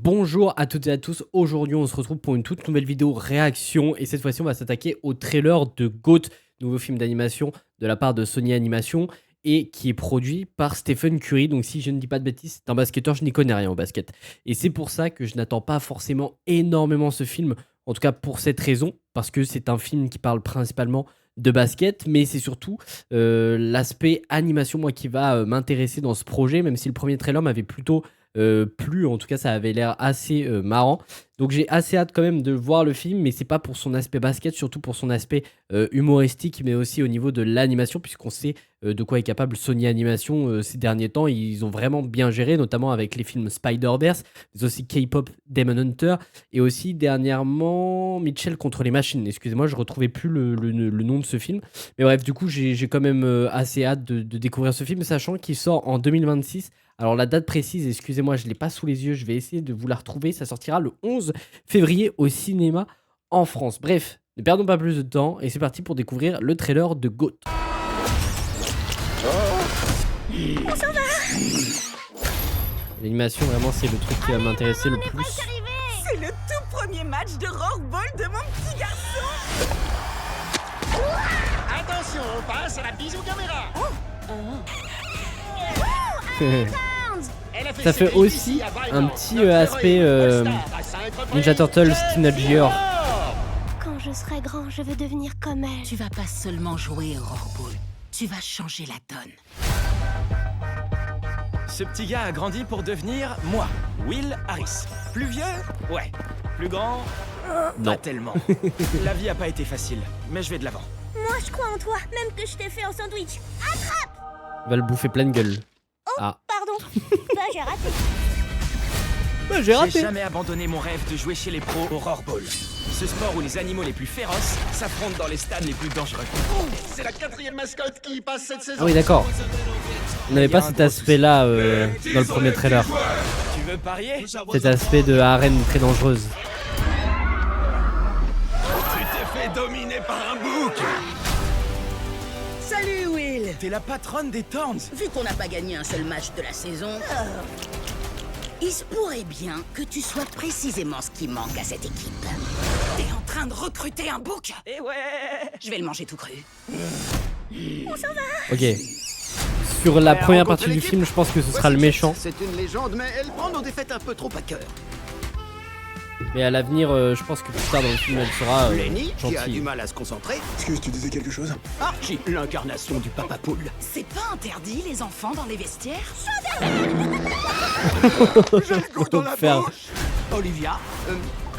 Bonjour à toutes et à tous, aujourd'hui on se retrouve pour une toute nouvelle vidéo réaction et cette fois-ci on va s'attaquer au trailer de GOAT, nouveau film d'animation de la part de Sony Animation et qui est produit par Stephen Curry. Donc si je ne dis pas de bêtises, c'est un basketteur, je n'y connais rien au basket. Et c'est pour ça que je n'attends pas forcément énormément ce film, en tout cas pour cette raison, parce que c'est un film qui parle principalement de basket, mais c'est surtout l'aspect animation moi qui va m'intéresser dans ce projet, même si le premier trailer m'avait plutôt plu, en tout cas ça avait l'air assez marrant. Donc j'ai assez hâte quand même de voir le film, mais c'est pas pour son aspect basket, surtout pour son aspect humoristique, mais aussi au niveau de l'animation, puisqu'on sait de quoi est capable Sony Animation ces derniers temps. Ils ont vraiment bien géré, notamment avec les films Spider-Verse, mais aussi K-pop Demon Hunter, et aussi dernièrement Mitchell contre les machines. Excusez-moi, je retrouvais plus le nom de ce film. Mais bref, du coup j'ai quand même assez hâte de découvrir ce film, sachant qu'il sort en 2026. Alors la date précise, excusez-moi, je ne l'ai pas sous les yeux, je vais essayer de vous la retrouver. Ça sortira le 11 février au cinéma en France. Bref, ne perdons pas plus de temps et c'est parti pour découvrir le trailer de GOAT. On s'en va. L'animation, vraiment, c'est le truc qui va m'intéresser le plus. C'est le tout premier match de rockball de mon petit garçon. Attention, on passe à la bisou caméra. Ça fait aussi un petit aspect Ninja Turtles Teenage Year. Quand je serai grand, je veux devenir comme elle. Tu vas pas seulement jouer au rockball, tu vas changer la donne. Ce petit gars a grandi pour devenir moi, Will Harris. Plus vieux? Ouais. Plus grand? Non. Pas tellement. La vie a pas été facile, mais je vais de l'avant. Moi, je crois en toi, même que je t'ai fait un sandwich. Il va le bouffer pleine gueule. Ah. Pardon. Bah, j'ai raté. Bah, j'ai J'ai raté. jamais abandonné mon rêve de jouer chez les pros au rockball. Ce sport où les animaux les plus féroces s'affrontent dans les stades les plus dangereux. C'est la 4e mascotte qui passe cette saison. Ah oui, d'accord. On n'avait pas cet aspect-là dans le premier trailer. Tu veux parier? Cet aspect de arène très dangereuse. Tu t'es fait dominer par un bouc. Salut Will. T'es la patronne des Thorns. Vu qu'on n'a pas gagné un seul match de la saison, il se pourrait bien que tu sois précisément ce qui manque à cette équipe. T'es en train de recruter un bouc? Eh ouais. Je vais le manger tout cru. Ok. Sur la première partie du film, je pense que ce sera le méchant. C'est une légende, mais elle prend nos défaites un peu trop à cœur. Mais à l'avenir, je pense que plus tard dans le film, elle sera Lenny, qui a du gentille. mal à se concentrer. Excuse, tu disais quelque chose? Archie, l'incarnation du papa poule. C'est pas interdit les enfants dans les vestiaires? Faut faire. Olivia,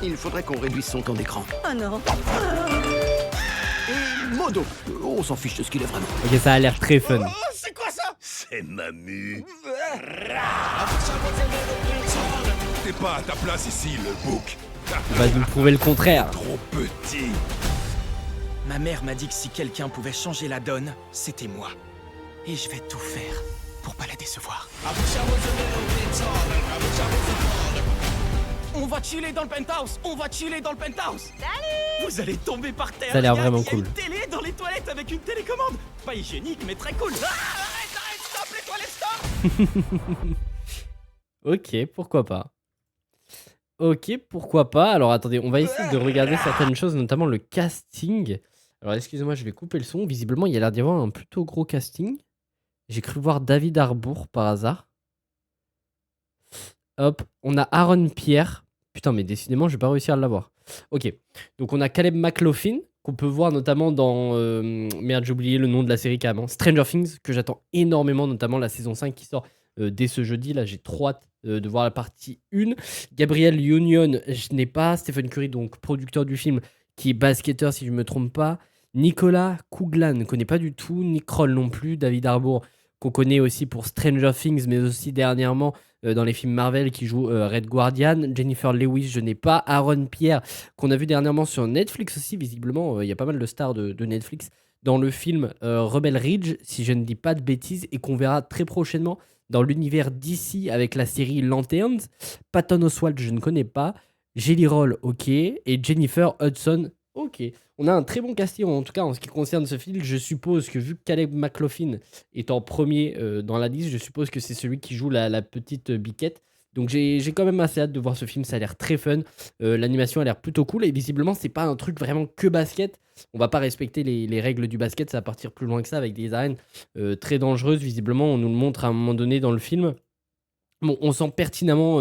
il faudrait qu'on réduise son temps d'écran. Oh non. Et Modo, on s'en fiche de ce qu'il est vraiment. Ok, ça a l'air très fun. Oh, c'est quoi ça? C'est Mamu. T'es pas à ta place ici, le bouc. Il va nous prouver le contraire. Trop petit. Ma mère m'a dit que si quelqu'un pouvait changer la donne, c'était moi. Et je vais tout faire pour pas la décevoir. On va chiller dans le penthouse. On va chiller dans le penthouse. Salut. Vous allez tomber par terre. Ça a l'air les gars, vraiment il y a cool. une télé dans les toilettes avec une télécommande. Pas hygiénique, mais très cool. Ah, arrête, stop les toilettes, stop. Ok, pourquoi pas. Ok, pourquoi pas. Alors attendez, on va essayer de regarder certaines choses, notamment le casting. Alors excusez-moi, je vais couper le son. Visiblement, il y a l'air d'y avoir un plutôt gros casting. J'ai cru voir David Harbour par hasard. Hop, on a Aaron Pierre. Putain, mais décidément, je vais pas réussir à l'avoir. Ok, donc on a Caleb McLaughlin, qu'on peut voir notamment dans... merde, j'ai oublié le nom de la série carrément. Stranger Things, que j'attends énormément, notamment la saison 5 qui sort dès ce jeudi. Là, j'ai trop hâte de voir la partie 1. Gabriel Union, je n'ai pas. Stephen Curry, donc producteur du film, qui est basketteur si je ne me trompe pas. Nicolas Couglan, ne connais pas du tout. Nick Kroll non plus. David Harbour, qu'on connaît aussi pour Stranger Things, mais aussi dernièrement dans les films Marvel qui joue Red Guardian. Jennifer Lewis, je n'ai pas. Aaron Pierre, qu'on a vu dernièrement sur Netflix aussi. Visiblement, il y a pas mal de stars de Netflix dans le film Rebel Ridge, si je ne dis pas de bêtises, et qu'on verra très prochainement dans l'univers DC avec la série Lanterns. Patton Oswalt, je ne connais pas. Jelly Roll, ok. Et Jennifer Hudson, ok. On a un très bon casting, en tout cas en ce qui concerne ce film. Je suppose que vu que Caleb McLaughlin est en premier dans la liste, je suppose que c'est celui qui joue la petite biquette. Donc j'ai quand même assez hâte de voir ce film, ça a l'air très fun. L'animation a l'air plutôt cool et visiblement c'est pas un truc vraiment que basket. On va pas respecter les règles du basket, ça va partir plus loin que ça avec des arènes très dangereuses. Visiblement on nous le montre à un moment donné dans le film. Bon, on sent pertinemment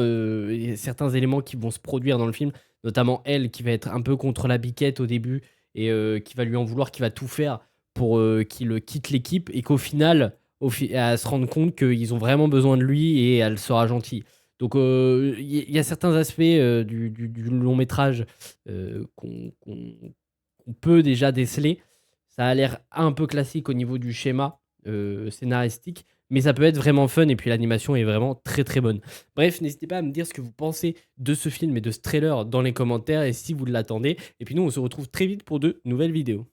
certains éléments qui vont se produire dans le film, notamment elle qui va être un peu contre la biquette au début et qui va lui en vouloir, qui va tout faire pour qu'il quitte l'équipe et qu'au final, elle se rende compte qu'ils ont vraiment besoin de lui et elle sera gentille. Donc il y a certains aspects du long métrage qu'on peut déjà déceler. Ça a l'air un peu classique au niveau du schéma scénaristique, mais ça peut être vraiment fun et puis l'animation est vraiment très très bonne. Bref, n'hésitez pas à me dire ce que vous pensez de ce film et de ce trailer dans les commentaires et si vous l'attendez. Et puis nous, on se retrouve très vite pour de nouvelles vidéos.